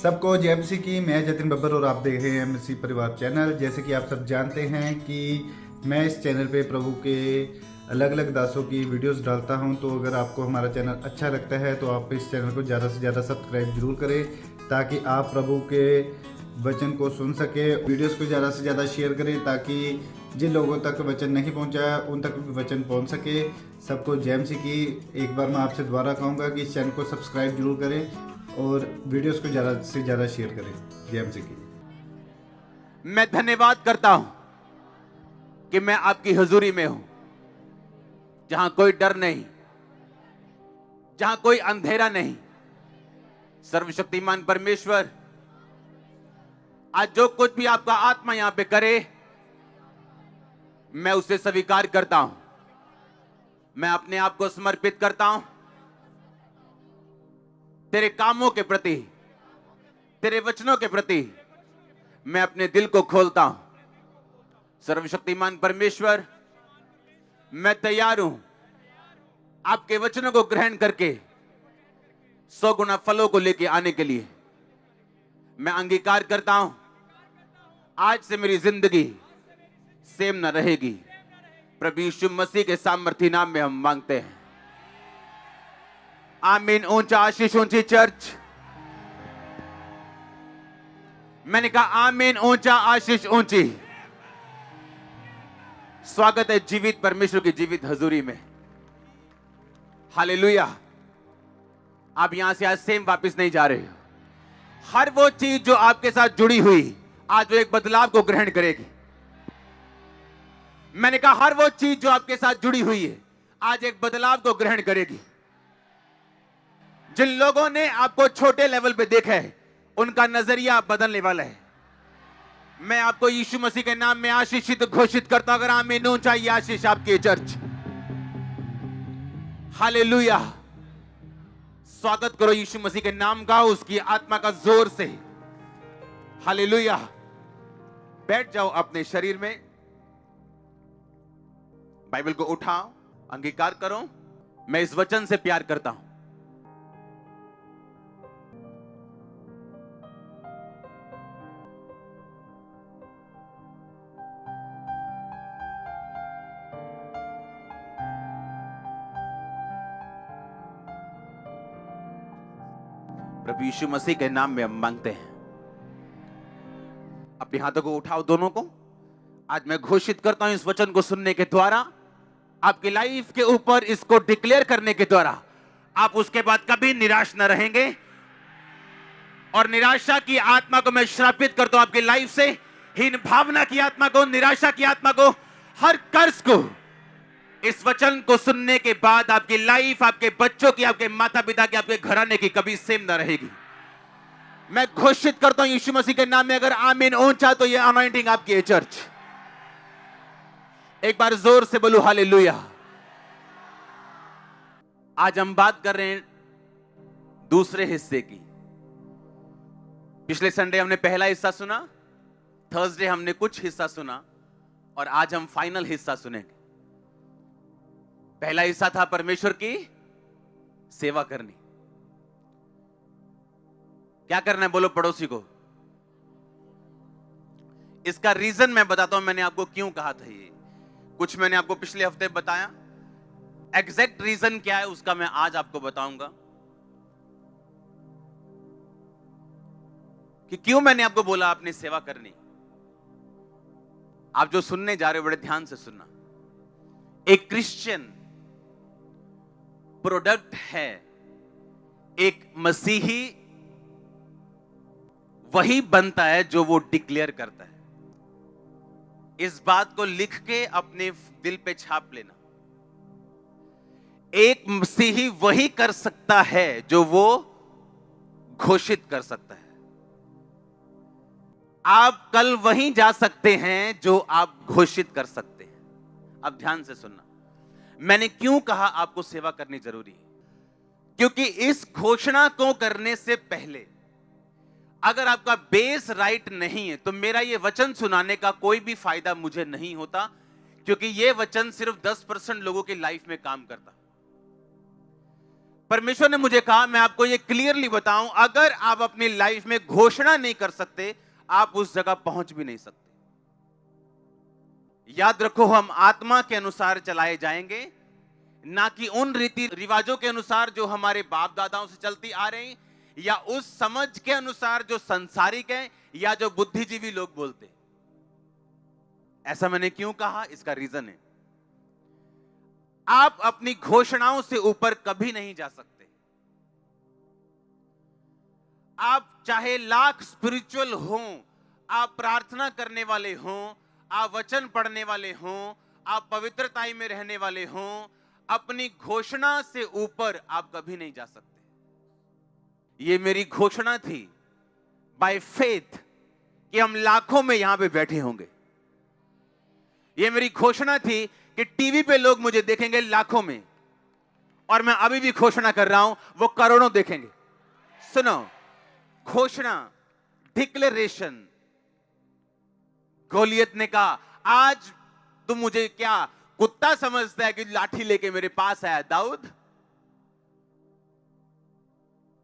सबको जय मसीह की। मैं जतिन बब्बर और आप देख रहे हैं मसीह परिवार चैनल। जैसे कि आप सब जानते हैं कि मैं इस चैनल पे प्रभु के अलग अलग दासों की वीडियोस डालता हूं, तो अगर आपको हमारा चैनल अच्छा लगता है तो आप इस चैनल को ज़्यादा से ज़्यादा सब्सक्राइब जरूर करें, ताकि आप प्रभु के वचन को सुन सके। वीडियोस को ज़्यादा से ज़्यादा शेयर करें, ताकि जिन लोगों तक वचन नहीं पहुंचा उन तक भी वचन पहुंच सके। सबको जय मसीह की। एक बार मैं आपसे दोबारा कहूँगा कि इस चैनल को सब्सक्राइब जरूर करें और वीडियोस को ज़्यादा से ज़्यादा शेयर करें। जय मसीह की। मैं धन्यवाद करता हूं कि मैं आपकी हुजूरी में हूं, जहां कोई डर नहीं, जहां कोई अंधेरा नहीं। सर्वशक्तिमान परमेश्वर, आज जो कुछ भी आपका आत्मा यहां पे करे, मैं उसे स्वीकार करता हूं। मैं अपने आप को समर्पित करता हूं तेरे कामों के प्रति, तेरे वचनों के प्रति। मैं अपने दिल को खोलता हूं। सर्वशक्तिमान परमेश्वर, मैं तैयार हूं आपके वचनों को ग्रहण करके 100 गुना फलों को लेके आने के लिए। मैं अंगीकार करता हूं, आज से मेरी जिंदगी सेम न रहेगी। प्रभु यीशु मसीह के सामर्थी नाम में हम मांगते हैं, आमीन। ऊंचा आशीष ऊंची चर्च। मैंने कहा आमीन, ऊंचा आशीष ऊंची। स्वागत है जीवित परमेश्वर की जीवित हजूरी में। हालेलुया। आप यहां से आज सेम वापस नहीं जा रहे हो। हर वो चीज जो आपके साथ जुड़ी हुई, आज वो एक बदलाव को ग्रहण करेगी। मैंने कहा हर वो चीज जो आपके साथ जुड़ी हुई है, आज एक बदलाव को ग्रहण करेगी। जिन लोगों ने आपको छोटे लेवल पे देखा है, उनका नजरिया बदलने वाला है। मैं आपको यीशु मसीह के नाम में आशीषित घोषित करता हूं। अगर आमीन ऊंचा ये आशीष आपकी चर्च। हालेलुया। स्वागत करो यीशु मसीह के नाम का, उसकी आत्मा का जोर से। हालेलुया। बैठ जाओ अपने शरीर में, बाइबल को उठाओ, अंगीकार करो, मैं इस वचन से प्यार करता हूं। प्रभु यीशु मसीह के नाम में हम मांगते हैं। अपने हाथों को उठाओ दोनों को। आज मैं घोषित करता हूं, इस वचन को सुनने के द्वारा, आपकी लाइफ के ऊपर इसको डिक्लेयर करने के द्वारा, आप उसके बाद कभी निराश न रहेंगे। और निराशा की आत्मा को मैं श्रापित करता हूं आपकी लाइफ से। हीन भावना की आत्मा को, निराशा की आत्मा को, हर कर्ज को, इस वचन को सुनने के बाद आपकी लाइफ, आपके बच्चों की, आपके माता पिता की, आपके घराने की कभी सेम ना रहेगी। मैं घोषित करता हूं यीशु मसीह के नाम में। अगर आमीन ऊंचा तो ये अनॉइंटिंग आपकी है चर्च। एक बार जोर से बोलो हालेलुया। आज हम बात कर रहे हैं दूसरे हिस्से की। पिछले संडे हमने पहला हिस्सा सुना, थर्सडे हमने कुछ हिस्सा सुना, और आज हम फाइनल हिस्सा सुनेंगे। पहला हिस्सा था परमेश्वर की सेवा करनी। क्या करना है बोलो पड़ोसी को। इसका रीजन मैं बताता हूं, मैंने आपको क्यों कहा था ये। कुछ मैंने आपको पिछले हफ्ते बताया, एग्जैक्ट रीजन क्या है उसका मैं आज आपको बताऊंगा कि क्यों मैंने आपको बोला आपने सेवा करनी। आप जो सुनने जा रहे हो बड़े ध्यान से सुनना। एक क्रिश्चियन प्रोडक्ट है, एक मसीही वही बनता है जो वो डिक्लेयर करता है। इस बात को लिख के अपने दिल पे छाप लेना। एक मसीही वही कर सकता है जो वो घोषित कर सकता है। आप कल वहीं जा सकते हैं जो आप घोषित कर सकते हैं। अब ध्यान से सुनना, मैंने क्यों कहा आपको सेवा करनी जरूरी है। क्योंकि इस घोषणा को करने से पहले अगर आपका बेस राइट नहीं है, तो मेरा यह वचन सुनाने का कोई भी फायदा मुझे नहीं होता, क्योंकि यह वचन सिर्फ 10% लोगों की लाइफ में काम करता। परमेश्वर ने मुझे कहा, मैं आपको ये क्लियरली बताऊं, अगर आप अपनी लाइफ में घोषणा नहीं कर सकते, आप उस जगह पहुंच भी नहीं सकते। याद रखो, हम आत्मा के अनुसार चलाए जाएंगे, ना कि उन रीति रिवाजों के अनुसार जो हमारे बाप दादाओं से चलती आ रही, या उस समझ के अनुसार जो संसारिक है, या जो बुद्धिजीवी लोग बोलते। ऐसा मैंने क्यों कहा, इसका रीजन है, आप अपनी घोषणाओं से ऊपर कभी नहीं जा सकते। आप चाहे लाख स्पिरिचुअल हों, आप प्रार्थना करने वाले हों, आप वचन पढ़ने वाले हों, आप पवित्रताई में रहने वाले हों, अपनी घोषणा से ऊपर आप कभी नहीं जा सकते। ये मेरी घोषणा थी बाय फेथ कि हम लाखों में यहां पे बैठे होंगे। ये मेरी घोषणा थी कि टीवी पे लोग मुझे देखेंगे लाखों में, और मैं अभी भी घोषणा कर रहा हूं, वो करोड़ों देखेंगे। सुनो, घोषणा, डिक्लेरेशन। गोलियत ने कहा, आज तुम मुझे क्या कुत्ता समझता है कि लाठी लेके मेरे पास आया? दाऊद,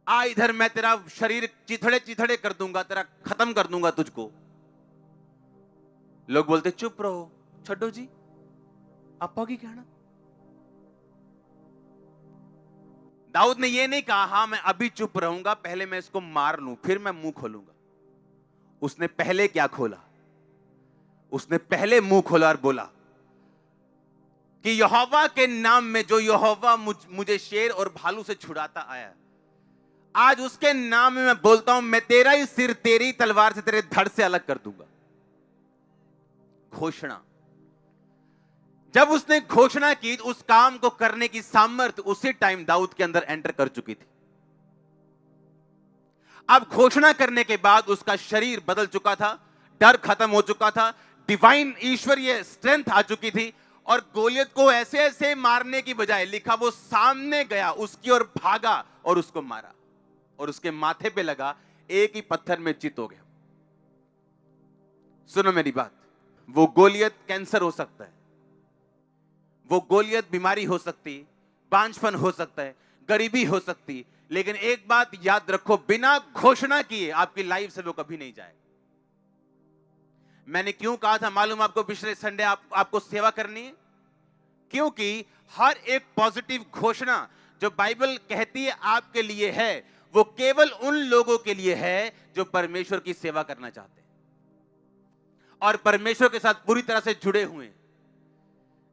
आ इधर, मैं तेरा शरीर चिथड़े चिथड़े कर दूंगा, तेरा खत्म कर दूंगा तुझको। लोग बोलते चुप रहो, छड्डो जी आपा की कहना। दाऊद ने यह नहीं कहा, हां मैं अभी चुप रहूंगा, पहले मैं इसको मार लूं फिर मैं मुंह खोलूंगा। उसने पहले क्या खोला? उसने पहले मुंह खोला और बोला कि यहोवा के नाम में, जो यहोवा मुझे शेर और भालू से छुड़ाता आया, आज उसके नाम में मैं बोलता हूं, मैं तेरा ही सिर तेरी तलवार से, तेरे धड़ से अलग कर दूंगा। घोषणा। जब उसने घोषणा की, उस काम को करने की सामर्थ्य उसी टाइम दाऊद के अंदर एंटर कर चुकी थी। अब घोषणा करने के बाद उसका शरीर बदल चुका था, डर खत्म हो चुका था, डिवाइन ईश्वरीय स्ट्रेंथ आ चुकी थी, और गोलियत को ऐसे ऐसे मारने की बजाय, लिखा वो सामने गया, उसकी ओर भागा और उसको मारा, और उसके माथे पे लगा, एक ही पत्थर में चित हो गया। सुनो मेरी बात, वो गोलियत कैंसर हो सकता है, वो गोलियत बीमारी हो सकती, बांझपन हो सकता है, गरीबी हो सकती, लेकिन एक बात याद रखो, बिना घोषणा किए आपकी लाइफ से वो कभी नहीं जाएगा। मैंने क्यों कहा था मालूम आपको, पिछले संडे आपको सेवा करनी है? क्योंकि हर एक पॉजिटिव घोषणा जो बाइबल कहती है आपके लिए है, वो केवल उन लोगों के लिए है जो परमेश्वर की सेवा करना चाहते हैं और परमेश्वर के साथ पूरी तरह से जुड़े हुए हैं,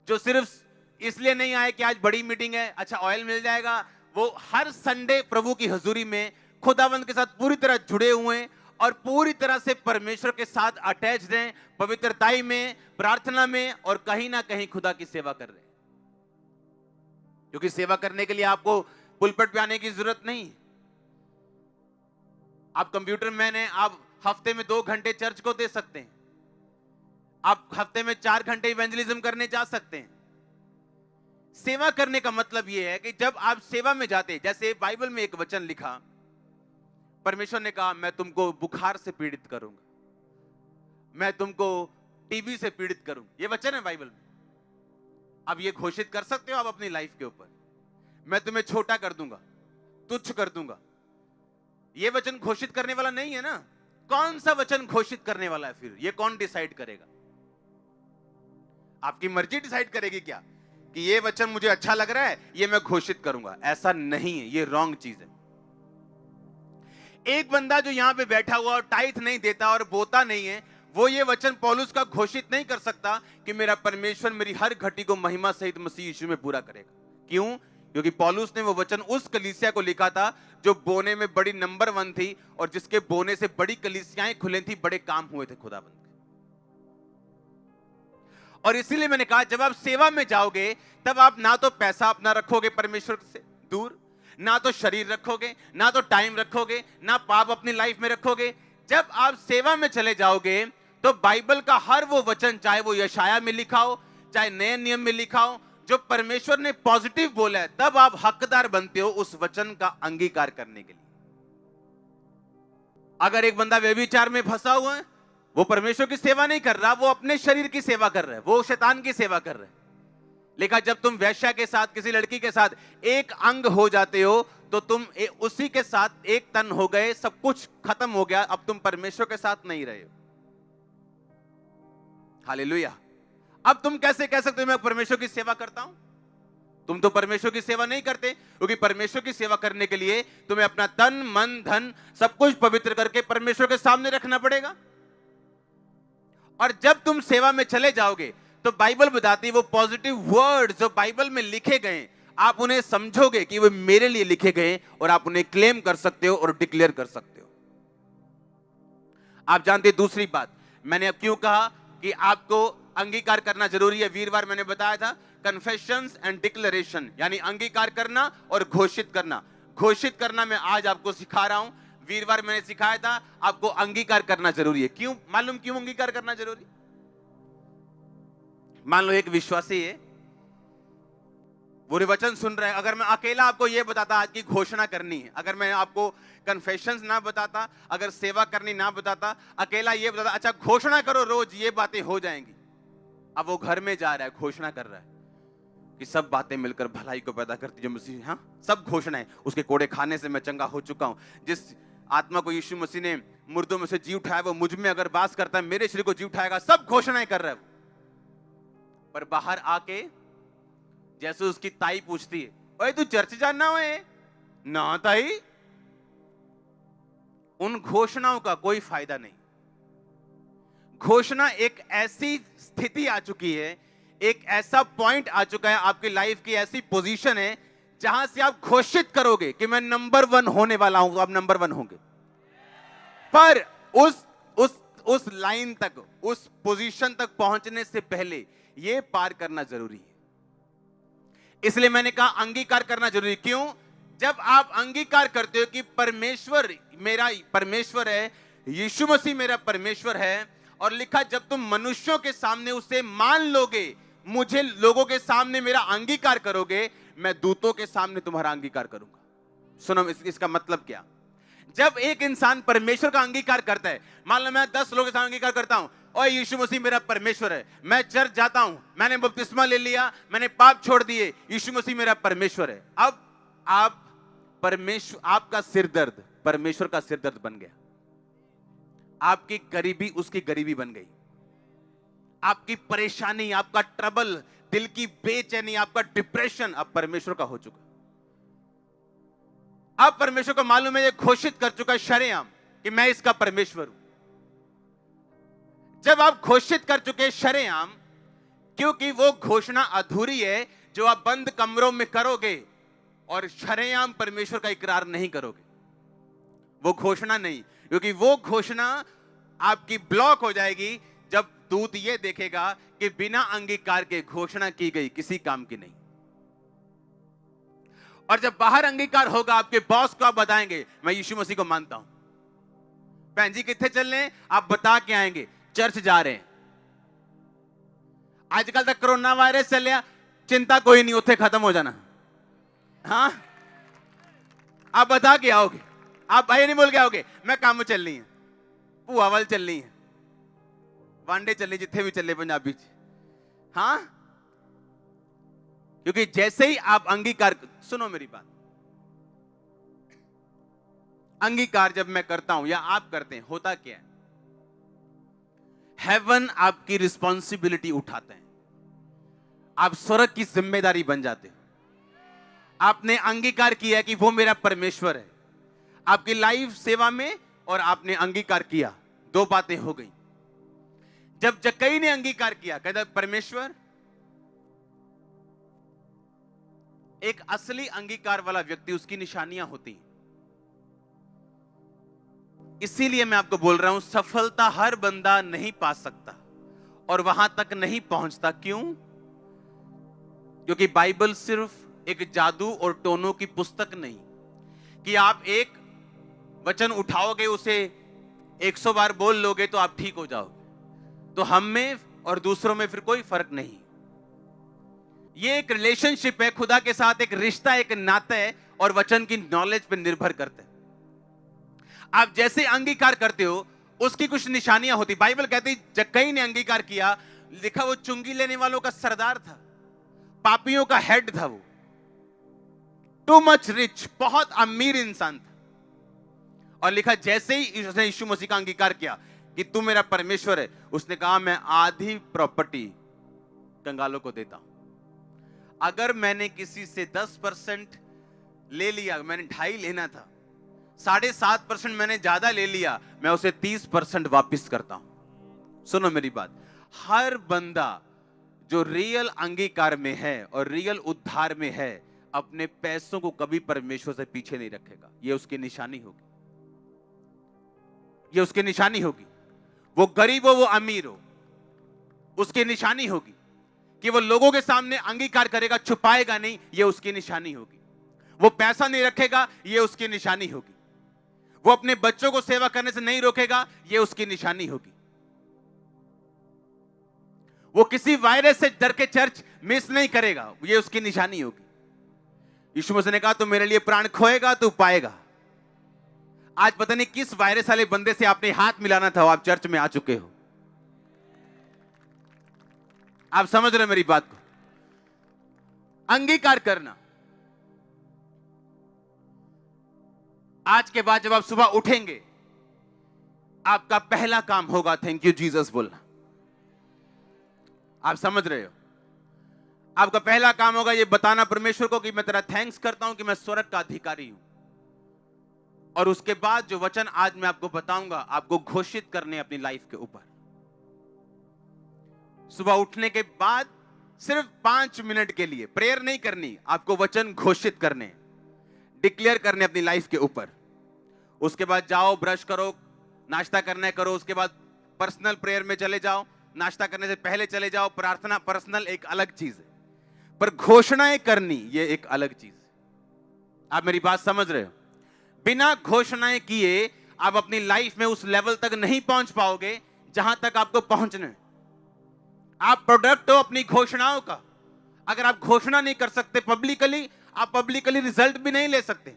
जो सिर्फ इसलिए नहीं आए कि आज बड़ी मीटिंग है, अच्छा ऑयल मिल जाएगा। वो हर संडे प्रभु की हजूरी में खुदावंद के साथ पूरी तरह जुड़े हुए हैं और पूरी तरह से परमेश्वर के साथ अटैच्ड हैं, पवित्रताई में, प्रार्थना में, और कहीं ना कहीं खुदा की सेवा कर रहे हैं। क्योंकि सेवा करने के लिए आपको पुलपट पे आने की जरूरत नहीं। आप कंप्यूटर मैन हैं, आप हफ्ते में 2 घंटे चर्च को दे सकते हैं, आप हफ्ते में 4 घंटे इवेंजलिज्म करने जा सकते हैं। सेवा करने का मतलब यह है कि जब आप सेवा में जाते, जैसे बाइबल में एक वचन लिखा, परमेश्वर ने कहा मैं तुमको बुखार से पीड़ित करूंगा, मैं तुमको टीबी से पीड़ित करूंगा, ये वचन है बाइबल में। अब ये घोषित कर सकते हो आप अपनी लाइफ के ऊपर, मैं तुम्हें छोटा कर दूंगा, तुच्छ कर दूंगा। ये वचन घोषित करने वाला नहीं है ना। कौन सा वचन घोषित करने वाला है फिर? ये कौन डिसाइड करेगा? आपकी मर्जी डिसाइड करेगी क्या कि ये वचन मुझे अच्छा लग रहा है, ये मैं घोषित करूंगा? ऐसा नहीं है, ये रॉन्ग चीज है। एक बंदा जो यहां पे बैठा हुआ और टाइथ नहीं देता और बोता नहीं है, वो ये वचन पौलुस का घोषित नहीं कर सकता कि मेरा परमेश्वर मेरी हर घटी को महिमा सहित मसीह यीशु में पूरा करेगा। क्यों? क्योंकि पौलुस ने वो वचन उस कलीसिया को लिखा था जो बोने में बड़ी नंबर 1 थी और जिसके बोने से बड़ी कलीसियाएं खुले थी, बड़े काम हुए थे खुदाबंद के। और इसीलिए मैंने कहा जब आप सेवा में जाओगे तब आप ना तो पैसा अपना रखोगे परमेश्वर से दूर, ना तो शरीर रखोगे, ना तो टाइम रखोगे, ना पाप अपनी लाइफ में रखोगे। जब आप सेवा में चले जाओगे तो बाइबल का हर वो वचन, चाहे वो यशाया में लिखा हो, चाहे नए नियम में लिखा हो, जो परमेश्वर ने पॉजिटिव बोला है, तब आप हकदार बनते हो उस वचन का अंगीकार करने के लिए। अगर एक बंदा व्यभिचार में फंसा हुआ है, वो परमेश्वर की सेवा नहीं कर रहा, वो अपने शरीर की सेवा कर रहा है, वो शैतान की सेवा कर रहा है। लेकिन जब तुम वैश्या के साथ, किसी लड़की के साथ एक अंग हो जाते हो तो तुम उसी के साथ एक तन हो गए, सब कुछ खत्म हो गया, अब तुम परमेश्वर के साथ नहीं रहे हो। हालेलुया। अब तुम कैसे कह सकते हो मैं परमेश्वर की सेवा करता हूं? तुम तो परमेश्वर की सेवा नहीं करते, क्योंकि परमेश्वर की सेवा करने के लिए तुम्हें अपना तन, मन, धन सब कुछ पवित्र करके परमेश्वर के सामने रखना पड़ेगा। और जब तुम सेवा में चले जाओगे तो बाइबल बताती है वो पॉजिटिव वर्ड्स जो बाइबल में लिखे गए, आप उन्हें समझोगे कि वो मेरे लिए लिखे गए और आप उन्हें क्लेम कर सकते हो और डिक्लेयर कर सकते हो। आप जानते हैं दूसरी बात मैंने अब क्यों कहा कि आपको अंगीकार करना जरूरी है। वीरवार मैंने बताया था कन्फेशंस एंड डिक्लेरेशन, यानी अंगीकार करना और घोषित करना। घोषित करना मैं आज आपको सिखा रहा हूं, वीरवार मैंने सिखाया था आपको अंगीकार करना जरूरी है। क्यों? मालूम क्यों अंगीकार करना जरूरी? मान लो एक विश्वासी है, वो वचन सुन रहे हैं, अगर मैं अकेला आपको यह बताता आज की घोषणा करनी है, अगर मैं आपको कन्फेशंस ना बताता, अगर सेवा करनी ना बताता, अकेला ये बताता अच्छा घोषणा करो रोज ये बातें हो जाएंगी। अब वो घर में जा रहा है, घोषणा कर रहा है कि सब बातें मिलकर भलाई को पैदा करती जो मसीह, हाँ सब घोषणाएं, उसके कोड़े खाने से मैं चंगा हो चुका हूं, जिस आत्मा को यीशु मसीह ने मुर्दों में से जी उठाया वो मुझ में अगर वास करता है मेरे शरीर को जी उठाएगा, सब घोषणाएं कर रहा है। पर बाहर आके जैसे उसकी ताई पूछती है, ओए तू चर्च जाना है ना ताई? उन घोषणाओं का कोई फायदा नहीं। घोषणा एक ऐसी स्थिति आ चुकी है, एक ऐसा पॉइंट आ चुका है आपकी लाइफ की, ऐसी पोजीशन है जहां से आप घोषित करोगे कि मैं नंबर 1 होने वाला हूं, तो आप नंबर 1 होंगे। पर उस लाइन तक, उस पोजीशन तक पहुंचने से पहले यह पार करना जरूरी है। इसलिए मैंने कहा अंगीकार करना जरूरी। क्यों? जब आप अंगीकार करते हो कि परमेश्वर मेरा परमेश्वर है, यीशु मसीह मेरा परमेश्वर है, और लिखा जब तुम मनुष्यों के सामने उसे मान लोगे, मुझे लोगों के सामने मेरा अंगीकार करोगे, मैं दूतों के सामने तुम्हारा अंगीकार करूंगा। सुनो इसका मतलब क्या? जब एक इंसान परमेश्वर का अंगीकार करता है, मान लो मैं 10 लोगों के सामने अंगीकार करता हूं और यीशु मसीह मेरा परमेश्वर है, मैं चर्च जाता हूं, मैंने बपतिस्मा ले लिया, मैंने पाप छोड़ दिए, यीशु मसीह मेरा परमेश्वर है। अब आप परमेश्वर, आपका सिरदर्द परमेश्वर का सिरदर्द बन गया, आपकी गरीबी उसकी गरीबी बन गई, आपकी परेशानी, आपका ट्रबल, दिल की बेचैनी, आपका डिप्रेशन अब परमेश्वर का हो चुका। अब परमेश्वर को मालूम है, ये घोषित कर चुका शरेआम कि मैं इसका परमेश्वर हूं। जब आप घोषित कर चुके शरेआम, क्योंकि वो घोषणा अधूरी है जो आप बंद कमरों में करोगे और शरेआम परमेश्वर का इकरार नहीं करोगे, वो घोषणा नहीं, क्योंकि वो घोषणा आपकी ब्लॉक हो जाएगी जब दूत ये देखेगा कि बिना अंगीकार के घोषणा की गई किसी काम की नहीं। और जब बाहर अंगीकार होगा, आपके बॉस को आप बताएंगे मैं यीशु मसीह को मानता हूं। बहन जी कितने चल रहे हैं? आप बता के आएंगे चर्च जा रहे हैं। आजकल तक कोरोना वायरस चल रहा, चिंता कोई नहीं, उत्थे खत्म हो जाना। हाँ आप बता के आओगे, आप भाई नहीं बोल के आओगे मैं काम चल रही है, भूआ वाल चल रही है, वांडे चल रही, जिथे भी चले पंजाबी च। हाँ क्योंकि जैसे ही आप अंगीकार, सुनो मेरी बात, अंगीकार जब मैं करता हूं या आप करते हैं, होता क्या है, हेवन आपकी रिस्पॉन्सिबिलिटी उठाते हैं, आप स्वर्ग की जिम्मेदारी बन जाते हो। आपने अंगीकार किया कि वो मेरा परमेश्वर है आपकी लाइफ सेवा में, और आपने अंगीकार किया, 2 बातें हो गई। जब जक्कई ने अंगीकार किया, कहता परमेश्वर, एक असली अंगीकार वाला व्यक्ति, उसकी निशानियां होती, इसीलिए मैं आपको बोल रहा हूं सफलता हर बंदा नहीं पा सकता और वहां तक नहीं पहुंचता। क्यों? क्योंकि बाइबल सिर्फ एक जादू और टोनों की पुस्तक नहीं कि आप एक वचन उठाओगे, उसे 100 बार बोल लोगे तो आप ठीक हो जाओगे। तो हम में और दूसरों में फिर कोई फर्क नहीं। ये एक रिलेशनशिप है खुदा के साथ, एक रिश्ता, एक नाता है, और वचन की नॉलेज पर निर्भर करते हैं। आप जैसे अंगीकार करते हो उसकी कुछ निशानियां होती। बाइबल कहती जक्कई ने अंगीकार किया, लिखा वो चुंगी लेने वालों का सरदार था, पापियों का हेड था वो, टू मच रिच, बहुत अमीर इंसान था। और लिखा जैसे ही उसने यीशु मसीह का अंगीकार किया कि तू मेरा परमेश्वर है, उसने कहा मैं आधी प्रॉपर्टी कंगालों को देता हूं। अगर मैंने किसी से 10% ले लिया, मैंने 2.5 लेना था, 7.5% मैंने ज्यादा ले लिया, मैं उसे 30% वापस करता हूं। सुनो मेरी बात, हर बंदा जो रियल अंगीकार में है और रियल उद्धार में है, अपने पैसों को कभी परमेश्वर से पीछे नहीं रखेगा। यह उसकी निशानी होगी, यह उसकी निशानी होगी। वो गरीब हो वो अमीर हो, उसकी निशानी होगी कि वो लोगों के सामने अंगीकार करेगा, छुपाएगा नहीं, यह उसकी निशानी होगी। वो पैसा नहीं रखेगा, यह उसकी निशानी होगी। वो अपने बच्चों को सेवा करने से नहीं रोकेगा, यह उसकी निशानी होगी। वो किसी वायरस से डर के चर्च मिस नहीं करेगा, यह उसकी निशानी होगी। यीशु मसीह ने कहा तू मेरे लिए प्राण खोएगा तू पाएगा। आज पता नहीं किस वायरस वाले बंदे से आपने हाथ मिलाना था, आप चर्च में आ चुके हो। आप समझ रहे मेरी बात को? अंगीकार करना। आज के बाद जब आप सुबह उठेंगे, आपका पहला काम होगा थैंक यू जीसस बोलना। आप समझ रहे हो? आपका पहला काम होगा ये बताना परमेश्वर को कि मैं तेरा थैंक्स करता हूं कि मैं स्वर्ग का अधिकारी हूं। और उसके बाद जो वचन आज मैं आपको बताऊंगा, आपको घोषित करने अपनी लाइफ के ऊपर। सुबह उठने के बाद सिर्फ 5 मिनट के लिए प्रेयर नहीं करनी, आपको वचन घोषित करने, डिक्लेयर करने अपनी लाइफ के ऊपर। उसके बाद जाओ, ब्रश करो, नाश्ता करना है करो, उसके बाद पर्सनल प्रेयर में चले जाओ, नाश्ता करने से पहले चले जाओ। प्रार्थना पर्सनल एक अलग चीज है, पर घोषणाएं करनी ये एक अलग चीज है। आप मेरी बात समझ रहे हो? बिना घोषणाएं किए आप अपनी लाइफ में उस लेवल तक नहीं पहुंच पाओगे जहां तक आपको पहुंचना है। आप प्रोडक्ट हो अपनी घोषणाओं का। अगर आप घोषणा नहीं कर सकते पब्लिकली, आप पब्लिकली रिजल्ट भी नहीं ले सकते।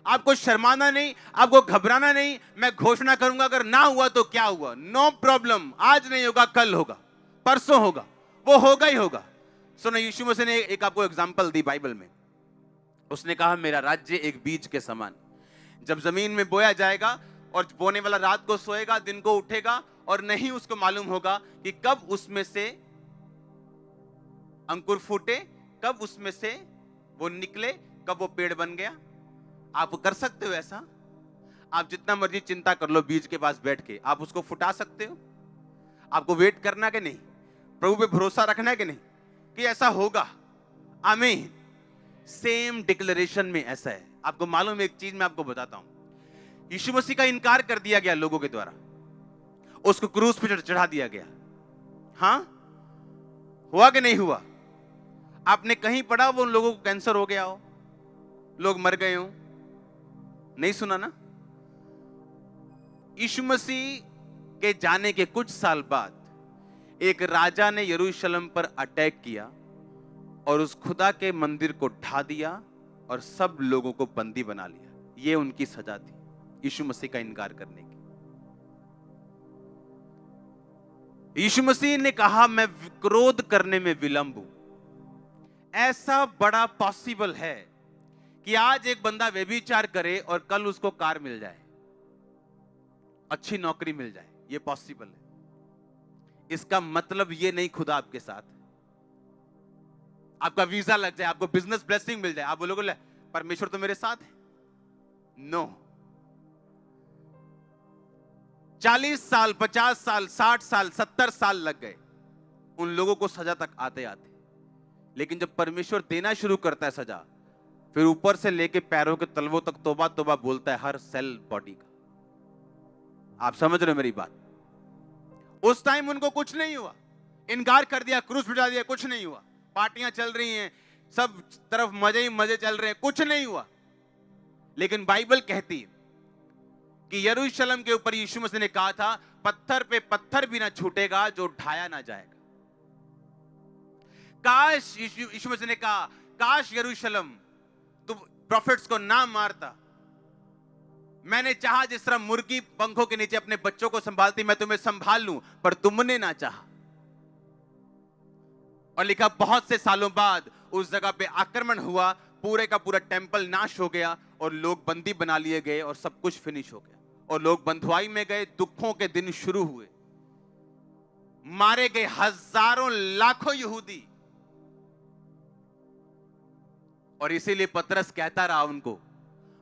आपको शर्माना नहीं, आपको घबराना नहीं। मैं घोषणा करूंगा, अगर ना हुआ तो क्या हुआ, नो प्रॉब्लम। आज नहीं होगा, कल होगा, परसों होगा, वो होगा ही होगा। सुनो, यीशु मसीह ने एक आपको एग्जांपल दी बाइबल में। उसने कहा मेरा राज्य एक बीज के समान, जब जमीन में बोया जाएगा और बोने वाला रात को सोएगा, दिन को उठेगा और नहीं उसको मालूम होगा कि कब उसमें से अंकुर फूटे, कब उसमें से वो निकले, कब वो पेड़ बन गया। आप कर सकते हो ऐसा? आप जितना मर्जी चिंता कर लो, बीज के पास बैठ के आप उसको फुटा सकते हो? आपको वेट करना कि नहीं? प्रभु पे भरोसा रखना है कि नहीं कि ऐसा होगा? आमीन। सेम डिक्लेरेशन में ऐसा है। आपको मालूम है एक चीज मैं आपको बताता हूं, यीशु मसीह का इनकार कर दिया गया लोगों के द्वारा, उसको क्रूस पे चढ़ा दिया गया। हां, हुआ कि नहीं हुआ? आपने कहीं पढ़ा वो उन लोगों को कैंसर हो गया हो, लोग मर गए हो? नहीं सुना ना? यीशु मसीह के जाने के कुछ साल बाद एक राजा ने यरूशलेम पर अटैक किया और उस खुदा के मंदिर को ढा दिया और सब लोगों को बंदी बना लिया। यह उनकी सजा थी यीशु मसीह का इनकार करने की। यीशु मसीह ने कहा मैं क्रोध करने में विलंब हूं। ऐसा बड़ा पॉसिबल है कि आज एक बंदा व्यभिचार करे और कल उसको कार मिल जाए, अच्छी नौकरी मिल जाए। यह पॉसिबल है। इसका मतलब यह नहीं खुदा आपके साथ, आपका वीजा लग जाए, आपको बिजनेस ब्लेसिंग मिल जाए, आप बोलोगे परमेश्वर तो मेरे साथ है। नो। 40 साल, 50 साल, 60 साल, 70 साल लग गए उन लोगों को सजा तक आते आते। लेकिन जब परमेश्वर देना शुरू करता है सजा, फिर ऊपर से लेके पैरों के तलवों तक तौबा तौबा बोलता है हर सेल बॉडी का। आप समझ रहे हो मेरी बात? उस टाइम उनको कुछ नहीं हुआ, इनकार कर दिया, क्रूस बिठा दिया, कुछ नहीं हुआ। पार्टियां चल रही हैं, सब तरफ मजे ही मजे चल रहे हैं, कुछ नहीं हुआ। लेकिन बाइबल कहती है कि यरूशलेम के ऊपर यीशु मसीह ने कहा था पत्थर पे पत्थर भी ना छूटेगा जो ढाया ना जाएगा। काश यीशु मसीह ने कहा काश यरूशलेम तुम प्रॉफिट्स को ना मारता। मैंने चाहा जिस तरह मुर्गी पंखों के नीचे अपने बच्चों को संभालती, मैं तुम्हें संभाल लूं, पर तुमने ना चाहा। और लिखा बहुत से सालों बाद उस जगह पे आक्रमण हुआ, पूरे का पूरा टेंपल नाश हो गया और लोग बंदी बना लिए गए और सब कुछ फिनिश हो गया और लोग बंधुआई में गए। दुखों के दिन शुरू हुए, मारे गए हजारों लाखों यहूदी। और इसीलिए पतरस कहता रहा उनको,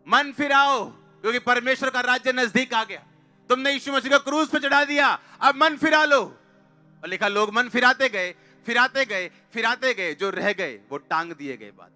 मन फिराओ क्योंकि परमेश्वर का राज्य नजदीक आ गया। तुमने यीशु मसीह को क्रूस पे चढ़ा दिया, अब मन फिरा लो। और लिखा लोग मन फिराते गए, फिराते गए, फिराते गए, जो रह गए वो टांग दिए गए बाद।